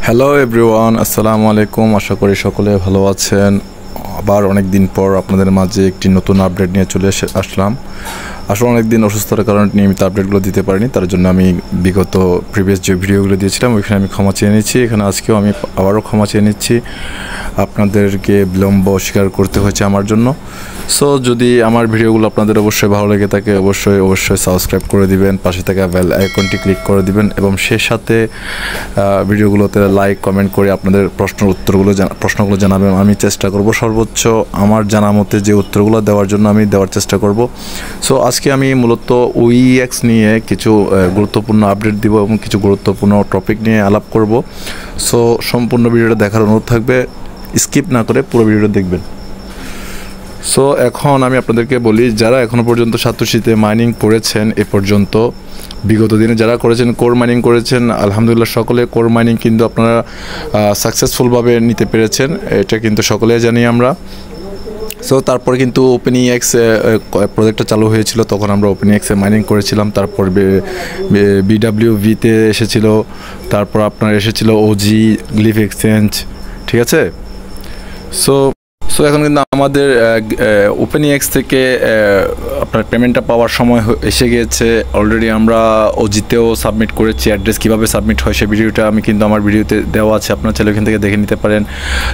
Hello everyone, আসসালামু আলাইকুম। আশা করি সকলে ভালো আছেন। আবার অনেক দিন পর আপনাদের মাঝে একটি নতুন আপডেট নিয়ে চলে আসলাম। আসলে অনেক দিন অসুস্থতার কারণে নিয়মিত আপডেটগুলো দিতে পারিনি, তার জন্য আমি বিগত প্রিভিয়াস যে ভিডিওগুলো দিয়েছিলাম ওইখানে আমি ক্ষমা চেয়ে নিচ্ছি। এখানে আজকেও আমি আবারও ক্ষমা চেয়ে নিচ্ছি, আপনাদেরকে বিলম্ব স্বীকার করতে হয়েছে আমার জন্য। সো যদি আমার ভিডিওগুলো আপনাদের অবশ্যই ভালো লেগে থাকে অবশ্যই সাবস্ক্রাইব করে দিবেন, পাশে থাকা বেল আইকনটি ক্লিক করে দিবেন এবং সে সাথে ভিডিওগুলোতে লাইক কমেন্ট করে আপনাদের প্রশ্নগুলো জানাবেন। আমি চেষ্টা করব সর্বোচ্চ আমার জানা মতে যে উত্তরগুলো দেওয়ার জন্য আমি দেওয়ার চেষ্টা করব। সো আজকে আমি মূলত ওইএক্স নিয়ে কিছু গুরুত্বপূর্ণ আপডেট দিব এবং কিছু গুরুত্বপূর্ণ টপিক নিয়ে আলাপ করব। সো সম্পূর্ণ ভিডিওটা দেখার অনুরোধ থাকবে, স্কিপ না করে পুরো ভিডিওটা দেখবেন। সো এখন আমি আপনাদেরকে বলি, যারা এখনও পর্যন্ত সাতোশিতে মাইনিং করেছেন, এ পর্যন্ত বিগত দিনে যারা করেছেন কোর মাইনিং করেছেন, আলহামদুলিল্লাহ সকলে কোর মাইনিং কিন্তু আপনারা সাকসেসফুলভাবে নিতে পেরেছেন, এটা কিন্তু সকলেই জানি আমরা। সো তারপরে কিন্তু ওপেনইএক্স প্রজেক্টটা চালু হয়েছিল, তখন আমরা ওপেনইএক্সে মাইনিং করেছিলাম। তারপর বিডাব্লিউভিতে এসেছিল, তারপর আপনার এসেছিল ওজি গ্লিফ এক্সচেঞ্জ, ঠিক আছে। সো এখন কিন্তু আমাদের ওপেনইএক্স থেকে আপনার পেমেন্টটা পাওয়ার সময় এসে গিয়েছে। অলরেডি আমরা ওজিতেও সাবমিট করেছি। অ্যাড্রেস কীভাবে সাবমিট হয় সেই ভিডিওটা আমি কিন্তু আমার ভিডিওতে দেওয়া আছে, আপনারা চাইলে ওখান থেকে দেখে নিতে পারেন।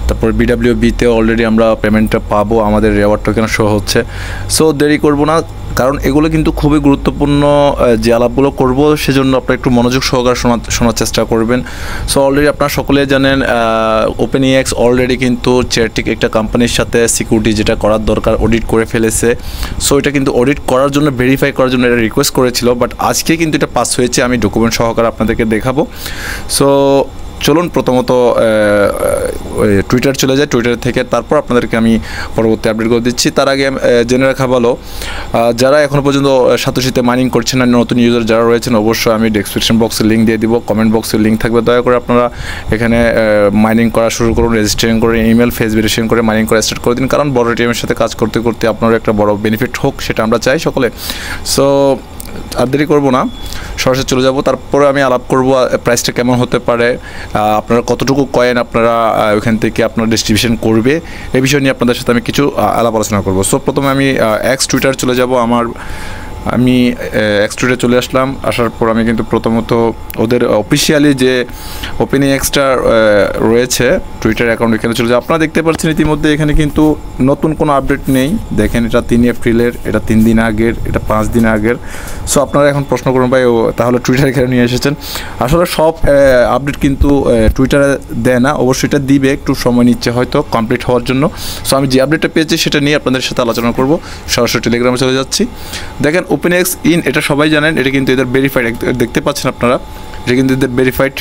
তারপর বিডাব্লিউবিতেও অলরেডি আমরা পেমেন্টটা পাবো, আমাদের রেওয়ার্ড টোকেন শো হচ্ছে। সো দেরি করব না, কারণ এগুলো কিন্তু খুবই গুরুত্বপূর্ণ যে আলাপগুলো করব, সেজন্য আপনারা একটু মনোযোগ সহকারে শোনার চেষ্টা করবেন। সো অলরেডি আপনারা সকলে জানেন ওপেনইএক্স অলরেডি কিন্তু চেয়ারটিক একটা কোম্পানির সাথে সিকিউরিটি যেটা করার দরকার অডিট করে ফেলেছে। সো এটা কিন্তু অডিট করার জন্য ভেরিফাই করার জন্য এটা রিকোয়েস্ট করেছিল, বাট আজকে কিন্তু এটা পাস হয়েছে। আমি ডকুমেন্ট সহকারে আপনাদেরকে দেখাবো। সো চলুন প্রথমত টুইটার চলে যায়, টুইটার থেকে তারপর আপনাদেরকে আমি পরবর্তী আপডেটগুলো দিচ্ছি। তার আগে জেনে রাখা ভালো, যারা এখনও পর্যন্ত সাতোশিতে মাইনিং করছেন না, নতুন ইউজার যারা রয়েছেন, অবশ্যই আমি ডেসক্রিপশন বক্সে লিঙ্ক দিয়ে দিব, কমেন্ট বক্সে লিঙ্ক থাকবে। দয়া করে আপনারা এখানে মাইনিং করা শুরু করুন, রেজিস্ট্রেশন করে ইমেল ফেস ভেরিফিকেশন করে মাইনিং করা স্টার্ট করে দিন, কারণ বড় টিমের সাথে কাজ করতে করতে আপনার একটা বড় বেনিফিট হোক, সেটা আমরা চাই সকলে। সো আর দেরি করবো না, সরাসরি চলে যাব। তারপরে আমি আলাপ করব প্রাইসটা কেমন হতে পারে, আপনারা কতটুকু কয়েন আপনারা ওইখান থেকে আপনারা ডিস্ট্রিবিউশন করবে, এই বিষয় নিয়ে আপনাদের সাথে আমি কিছু আলাপ আলোচনা করবো। সো প্রথমে আমি এক্স টুইটার চলে যাব। আমি এক্স টুইটারে চলে আসলাম। আসার পর আমি কিন্তু প্রথমত ওদের অফিসিয়ালি যে ওপেনইএক্সটা রয়েছে টুইটার অ্যাকাউন্ট, এখানে চলে যাব। আপনারা দেখতে পাচ্ছেন ইতিমধ্যে এখানে কিন্তু নতুন কোনো আপডেট নেই। দেখেন এটা 3 এপ্রিলের, এটা 3 দিন আগের, এটা 5 দিন আগের। সো আপনারা এখন প্রশ্ন করুন ভাই তাহলে টুইটার এখানে নিয়ে এসেছেন। আসলে সব আপডেট কিন্তু টুইটারে দেয় না, অবশ্যই এটা দিবে, একটু সময় নিচ্ছে হয়তো কমপ্লিট হওয়ার জন্য। সো আমি যে আপডেটটা পেয়েছি সেটা নিয়ে আপনাদের সাথে আলোচনা করব। সরাসরি টেলিগ্রামে চলে যাচ্ছি। দেখেন ওপেনইএক্স এটা সবাই জানেন, এটা কিন্তু এদের ভেরিফাইড, দেখতে পাচ্ছেন আপনারা, এটা কিন্তু এদের ভেরিফাইড।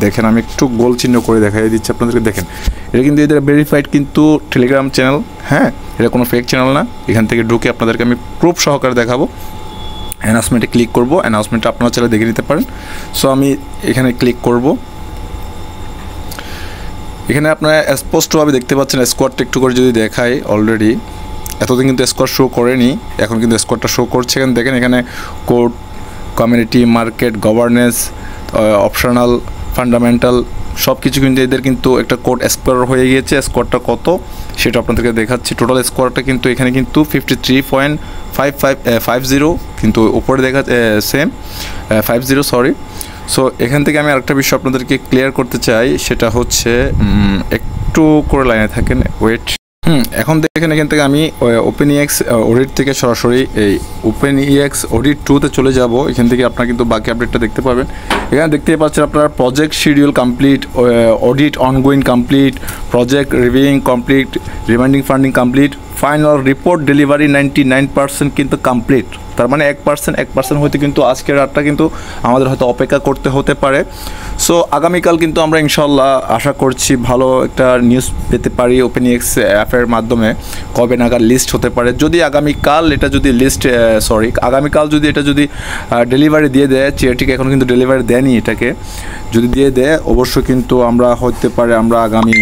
দেখেন আমি একটু গোল চিহ্ন করে দেখাই দিচ্ছি আপনাদেরকে। দেখেন এটা কিন্তু এদের ভেরিফাইড কিন্তু টেলিগ্রাম চ্যানেল, হ্যাঁ, এটা কোনো ফেক চ্যানেল না। এখান থেকে ঢুকে আপনাদেরকে আমি প্রুফ সহকারে দেখাবো। অ্যানাউন্সমেন্টে ক্লিক করব, অ্যানাউন্সমেন্টটা আপনারা চাইলে দেখে নিতে পারেন। সো আমি এখানে ক্লিক করব। এখানে আপনারা স্পষ্টভাবে দেখতে পাচ্ছেন স্কোয়াডটা একটু করে যদি দেখাই, অলরেডি এতদিন কিন্তু স্কোয়াড শো করেনি, এখন কিন্তু স্কোয়াডটা শো করছে। এখানে দেখেন এখানে code, community, market, governance, optional, fundamental সব কিছু কিন্তু এদের কিন্তু একটা কোড স্কোয়ার হয়ে গিয়েছে। স্কোয়ারটা কত সেটা আপনাদেরকে দেখাচ্ছি। টোটাল স্কোয়ারটা কিন্তু এখানে কিন্তু 53.50 কিন্তু উপরে দেখা সেম 50 সরি। সো এখান থেকে আমি আরেকটা বিষয় আপনাদেরকে ক্লিয়ার করতে চাই, সেটা হচ্ছে একটু করে লাইনে থাকেন, ওয়েট। এখন দেখেন এখান থেকে আমি ওপেনইএক্স অডিট থেকে সরাসরি এই ওপেনইএক্স অডিট 2তে চলে যাব। এখান থেকে আপনারা কিন্তু বাকি আপডেটটা দেখতে পাবেন। এখানে দেখতেই পাচ্ছেন আপনারা project schedule complete, audit ongoing complete, project reviewing complete, reminding funding complete, final report delivery 99% কিন্তু কমপ্লিট। তার মানে 1% হইতে কিন্তু আজকের রাতটা কিন্তু আমাদের হয়তো অপেক্ষা করতে হতে পারে। সো আগামীকাল কিন্তু আমরা ইনশাল্লাহ আশা করছি ভালো একটা নিউজ পেতে পারি ওপেনইএক্স অ্যাপের মাধ্যমে, কবে নাগাদ লিস্ট হতে পারে। যদি আগামীকাল এটা যদি আগামীকাল যদি এটা যদি ডেলিভারি দিয়ে দেয়, চেয়ারটিকে এখন কিন্তু ডেলিভারি দেয়নি, এটাকে যদি দিয়ে দেয় অবশ্যই কিন্তু আমরা হতে পারে আমরা আগামী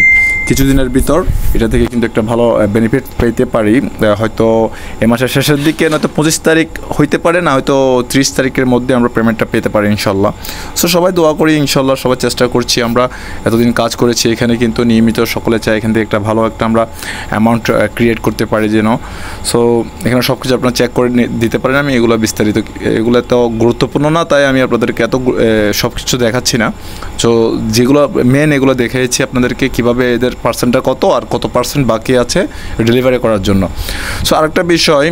কিছুদিনের ভিতর এটা থেকে কিন্তু একটা ভালো বেনিফিট পেতে পারি। হয়তো এ মাসের শেষের দিকে নয়তো 25 তারিখ হইতে পারে, না হয়তো 30 তারিখের মধ্যে আমরা পেমেন্টটা পেতে পারি ইনশাল্লাহ। সো সবাই দোয়া করি ইনশাল্লাহ, সবাই চেষ্টা করছি। আমরা এতদিন কাজ করেছি এখানে, কিন্তু নিয়মিত সকলে চাই এখান থেকে একটা ভালো একটা আমরা অ্যামাউন্ট ক্রিয়েট করতে পারি যেন। সো এখানে সব কিছু আপনারা চেক করে দিতে পারেন। আমি এগুলো বিস্তারিত, এগুলো তো গুরুত্বপূর্ণ না, তাই আমি আপনাদেরকে এত সব কিছু দেখাচ্ছি না। সো যেগুলো মেন এগুলো দেখিয়েছি আপনাদেরকে, কীভাবে এদের পার্সেন্টটা কত আর কত পার্সেন্ট বাকি আছে ডেলিভারি করার জন্য। সো আরেকটা বিষয়,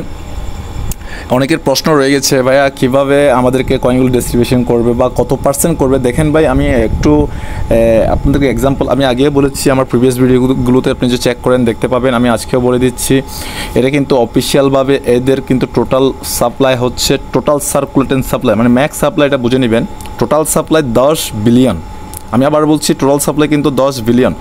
অনেকের প্রশ্ন রয়ে গেছে, ভাইয়া কীভাবে আমাদেরকে কয়েনগুলো ডিস্ট্রিবিউশন করবে বা কত পার্সেন্ট করবে। দেখেন ভাই, আমি একটু আপনাদেরকে এক্সাম্পল আমি আগেও বলেছি, আমার প্রিভিয়াস ভিডিওগুলোতে আপনি যে চেক করেন দেখতে পাবেন। আমি আজকেও বলে দিচ্ছি, এটা কিন্তু অফিসিয়ালভাবে এদের কিন্তু টোটাল সাপ্লাই হচ্ছে, টোটাল সার্কুলেটিং সাপ্লাই মানে ম্যাক্স সাপ্লাইটা বুঝে নেবেন। Total supply 10 billion. আমি আবার বলছি, টোটাল সাপ্লাই কিন্তু 10 বিলিয়ন।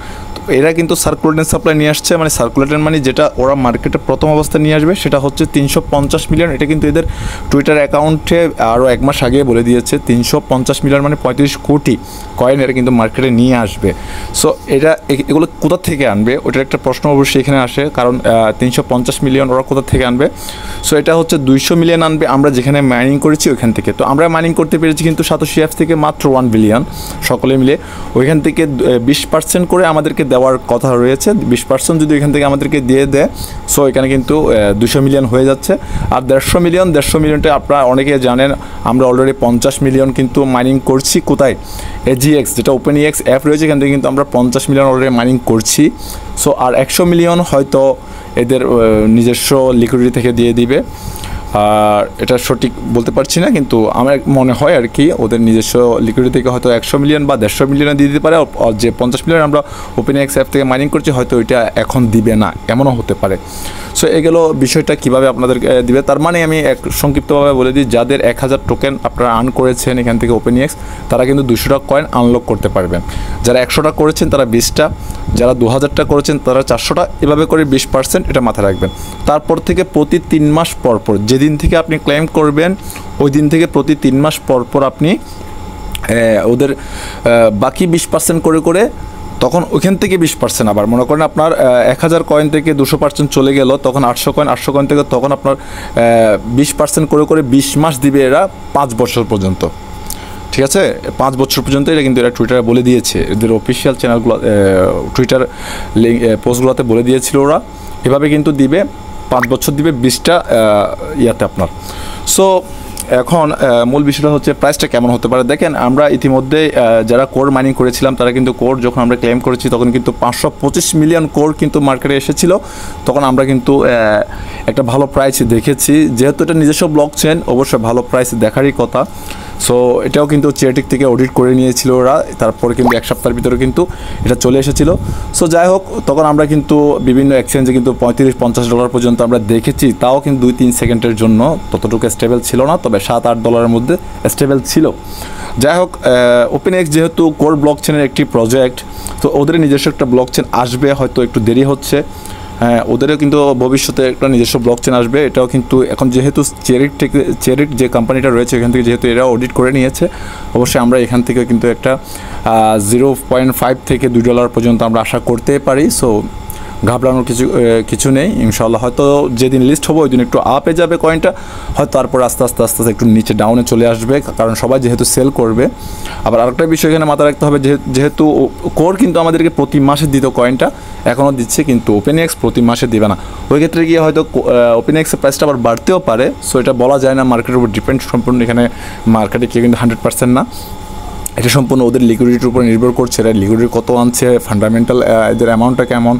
এরা কিন্তু সার্কুলেটেড সাপ্লাই নিয়ে আসছে, মানে সার্কুলেটেড মানে যেটা ওরা মার্কেটে প্রথম অবস্থায় নিয়ে আসবে সেটা হচ্ছে 350 মিলিয়ন। এটা কিন্তু এদের টুইটার অ্যাকাউন্টে আরও 1 মাস আগে বলে দিয়েছে, 350 মিলিয়ন মানে 35 কোটি কয়েন এরা কিন্তু মার্কেটে নিয়ে আসবে। সো এগুলো কোথা থেকে আনবে, ওটার একটা প্রশ্ন অবশ্যই এখানে আসে, কারণ 350 মিলিয়ন ওরা কোথা থেকে আনবে। সো এটা হচ্ছে 200 মিলিয়ন আনবে আমরা যেখানে মাইনিং করেছি ওইখান থেকে। তো আমরা মাইনিং করতে পেরেছি কিন্তু সাতোশি অ্যাপস থেকে মাত্র 1 বিলিয়ন সকলে মিলে। ওইখান থেকে 20% করে আমাদেরকে দেওয়ার কথা রয়েছে। 20% যদি এখান থেকে আমাদেরকে দিয়ে দেয়, সো এখানে কিন্তু 200 মিলিয়ন হয়ে যাচ্ছে। আর 150 মিলিয়নটা আপনারা অনেকে জানেন, আমরা অলরেডি 50 মিলিয়ন কিন্তু মাইনিং করছি। কোথায়? এজিএক্স, যেটা OpenEX অ্যাপ রয়েছে, এখান থেকে কিন্তু আমরা 50 মিলিয়ন অলরেডি মাইনিং করছি। সো আর 100 মিলিয়ন হয়তো এদের নিজস্ব লিকুইডিটি থেকে দিয়ে দিবে। আর এটা সঠিক বলতে পারছি না, কিন্তু আমার মনে হয় আর কি ওদের নিজস্ব লিকুইডিটি থেকে হয়তো 100 মিলিয়ন বা 150 মিলিয়ন দিয়ে দিতে পারে। যে 50 মিলিয়ন আমরা OpenEX অ্যাপ থেকে মাইনিং করছি হয়তো ওইটা এখন দিবে না, এমনও হতে পারে। সো এগুলো বিষয়টা কীভাবে আপনাদেরকে দিবে, তার মানে আমি সংক্ষিপ্তভাবে বলে দিই, যাদের 1000 টোকেন আপনারা আর্ন করেছেন এখান থেকে OpenEX, তারা কিন্তু 200টা কয়েন আনলক করতে পারবেন। যারা 100টা করেছেন তারা 20টা, যারা 2000টা করেছেন তারা 400টা, এভাবে করে 20% এটা মাথায় রাখবেন। তারপর থেকে প্রতি 3 মাস পর পর, যেদিন থেকে আপনি ক্লেম করবেন ওই দিন থেকে প্রতি 3 মাস পর পর আপনি ওদের বাকি 20% করে করে, তখন ওইখান থেকে 20%, আবার মনে করেন আপনার 1000 কয়েন থেকে 200% চলে গেল, তখন 800 কয়েন থেকে তখন আপনার 20% করে করে 20 মাস দিবে এরা 5 বছর পর্যন্ত। ঠিক আছে, 5 বছর পর্যন্ত এটা কিন্তু এরা টুইটারে বলে দিয়েছে, এদের অফিসিয়াল চ্যানেলগুলো টুইটার পোস্টগুলোতে বলে দিয়েছিল ওরা এভাবে কিন্তু দিবে, 5 বছর দিবে 20টা ইয়াতে আপনার। সো এখন মূল বিষয়টা হচ্ছে প্রাইসটা কেমন হতে পারে। দেখেন, আমরা ইতিমধ্যে যারা কোর মাইনিং করেছিলাম তারা কিন্তু কোর যখন আমরা ক্লেম করেছি তখন কিন্তু 525 মিলিয়ন কোর কিন্তু মার্কেটে এসেছিল। তখন আমরা কিন্তু একটা ভালো প্রাইস দেখেছি, যেহেতু এটা নিজস্ব ব্লক চেন অবশ্যই ভালো প্রাইস দেখারই কথা। সো এটাও কিন্তু চেয়ারটিক থেকে অডিট করে নিয়েছিল ওরা, তারপরে কিন্তু 1 সপ্তাহের ভিতরে কিন্তু এটা চলে এসেছিলো। সো যাই হোক, তখন আমরা কিন্তু বিভিন্ন এক্সচেঞ্জে কিন্তু $35-50 পর্যন্ত আমরা দেখেছি, তাও কিন্তু 2-3 সেকেন্ডের জন্য ততটুকু স্টেবল ছিল না, তবে $7-8 মধ্যে স্টেবল ছিল। যাই হোক, OpenEX যেহেতু কোর ব্লক চেনের একটি প্রজেক্ট, তো ওদের নিজস্ব একটা ব্লক চেন আসবে, হয়তো একটু দেরি হচ্ছে। হ্যাঁ, ওদেরও কিন্তু ভবিষ্যতে একটা নিজস্ব ব্লক চেন আসবে। এটাও কিন্তু এখন যেহেতু চেরিট যে কোম্পানিটা রয়েছে এখান থেকে যেহেতু এরা অডিট করে নিয়েছে, অবশ্যই আমরা এখান থেকে কিন্তু একটা 0.5 থেকে $2 পর্যন্ত আমরা আশা করতে পারি। সো ঘাবড়ানোর কিছু নেই, ইনশাল্লাহ হয়তো যেদিন লিস্ট হবে ওই দিন একটু আপে যাবে কয়েনটা, হয়তো তারপর আস্তে আস্তে একটু নিচে ডাউনে চলে আসবে, কারণ সবাই যেহেতু সেল করবে। আবার আরেকটা বিষয় এখানে মাথায় রাখতে হবে, যেহেতু কোর কিন্তু আমাদেরকে প্রতি মাসে দিত কয়েনটা, এখনও দিচ্ছে, কিন্তু OpenEX প্রতি মাসে দেবে না। ওই ক্ষেত্রে গিয়ে হয়তো OpenEX-এর প্রাইসটা আবার বাড়তেও পারে। সো এটা বলা যায় না, মার্কেটের উপর ডিপেন্ড সম্পূর্ণ, এখানে মার্কেটে কেউ কিন্তু 100% না, এটা সম্পূর্ণ ওদের লিকুইডিটির উপর নির্ভর করছে। এরা লিকুইডিটি কত আনছে, ফান্ডামেন্টাল এদের অ্যামাউন্টটা কেমন,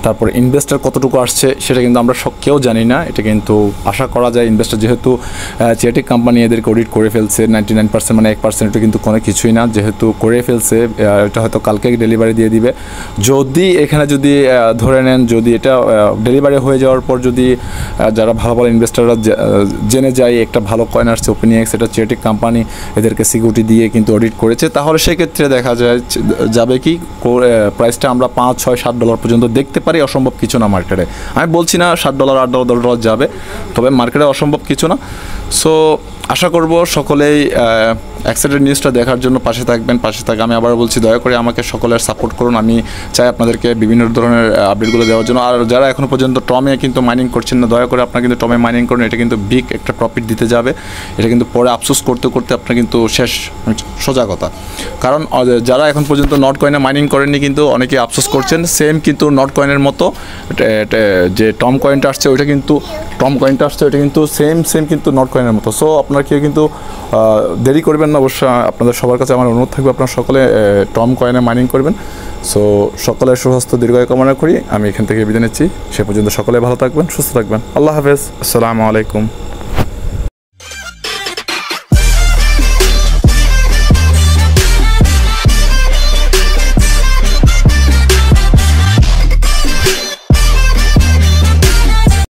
তারপর ইনভেস্টার কতটুকু আসছে সেটা কিন্তু আমরা কেউ জানি না। এটা কিন্তু আশা করা যায় ইনভেস্টার যেহেতু চেটিক কোম্পানি এদেরকে অডিট করে ফেলছে 99%, মানে 1% এটা কিন্তু কোনো কিছুই না, যেহেতু করে ফেলছে এটা হয়তো কালকে ডেলিভারি দিয়ে দিবে। যদি এখানে যদি ধরে নেন, যদি এটা ডেলিভারি হয়ে যাওয়ার পর যদি যারা ভালো ভালো ইনভেস্টাররা জেনে যায় একটা ভালো কয়েন আসছে OpenEX, এটা চেটিক কোম্পানি এদেরকে সিকিউরিটি দিয়ে কিন্তু অডিট করেছে, তাহলে সেক্ষেত্রে দেখা যাবে কি প্রাইসটা আমরা $5-6-7 পর্যন্ত দেখতে পারি। অসম্ভব কিছু না মার্কেটে, আমি বলছি না $7-8 যাবে, তবে মার্কেটে অসম্ভব কিছু না। সো আশা করব সকলেই অ্যাক্সিডেন্ট নিউজটা দেখার জন্য পাশে থাকবেন। আমি আবার বলছি, দয়া করে আমাকে সকলের সাপোর্ট করুন। আমি চাই আপনাদেরকে বিভিন্ন ধরনের আপডেটগুলো দেওয়ার জন্য। আর যারা এখনও পর্যন্ত টমে কিন্তু মাইনিং করছেন না, দয়া করে আপনারা কিন্তু টমে মাইনিং করুন। এটা কিন্তু বিগ একটা প্রফিট দিতে যাবে। এটা কিন্তু পরে আফসোস করতে করতে আপনার কিন্তু শেষ, সোজা কথা। কারণ যারা এখন পর্যন্ত নট কয়েনে মাইনিং করেননি কিন্তু অনেকে আফসোস করছেন। সেম কিন্তু নট কয়েনের মতো যে টম কয়েনটা আসছে ওইটা কিন্তু ওইটা কিন্তু সেম কিন্তু নট কয়েনের মতো। সো আপনারা কেউ কিন্তু দেরি করবেন না। অবশ্যই আপনাদের সবার কাছে আমার অনুরোধ থাকবে, আপনারা সকলে টম কয়েনে মাইনিং করবেন। সো সকলের সুস্বাস্থ্য দীর্ঘায়ু কামনা করি। আমি এখান থেকে বিদায় নিচ্ছি। সে পর্যন্ত সকলে ভালো থাকবেন, সুস্থ থাকবেন। আল্লাহ হাফেজ, আসসালামু আলাইকুম।